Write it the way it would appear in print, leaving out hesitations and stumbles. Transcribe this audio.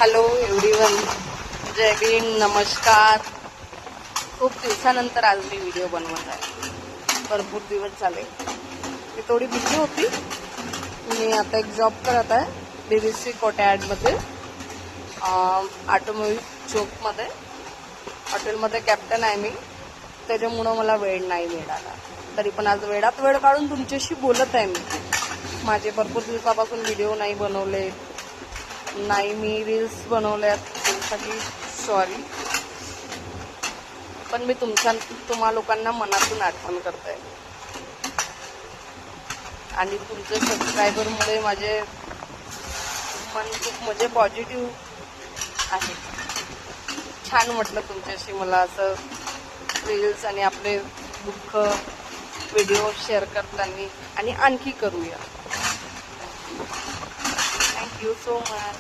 Hello everyone, जय भीम, नमस्कार. खूप दिवसानंतर आज मी व्हिडिओ बनवत आहे. भरपूर दिवस झाले. मी थोडी बिझी होती. मी आता एक जॉब करत आहे BBC कोटॅडमध्ये, ऑटोमोबाईल चौकमध्ये. हॉटेलमध्ये कॅप्टन आहे मी, त्याच्यामुळं मला वेळ नाही मिळाला. तरी पण आज वेळात वेळ काढून तुमच्याशी बोलत आहे मी. माझे भरपूर दिवसापासून व्हिडिओ नाही बनवले, नाही मी रील्स बनवल्यात, त्यासाठी सॉरी. पण मी तुम्हा लोकांना मनातून आठवण करते आणि तुमचे सबस्क्रायबरमुळे माझे मन खूप म्हणजे पॉझिटिव्ह आहे. छान म्हटलं तुमच्याशी मला असं रील्स आणि आपले दुःख व्हिडिओ शेअर करताना, आणि आणखी करूया. Thank you so much.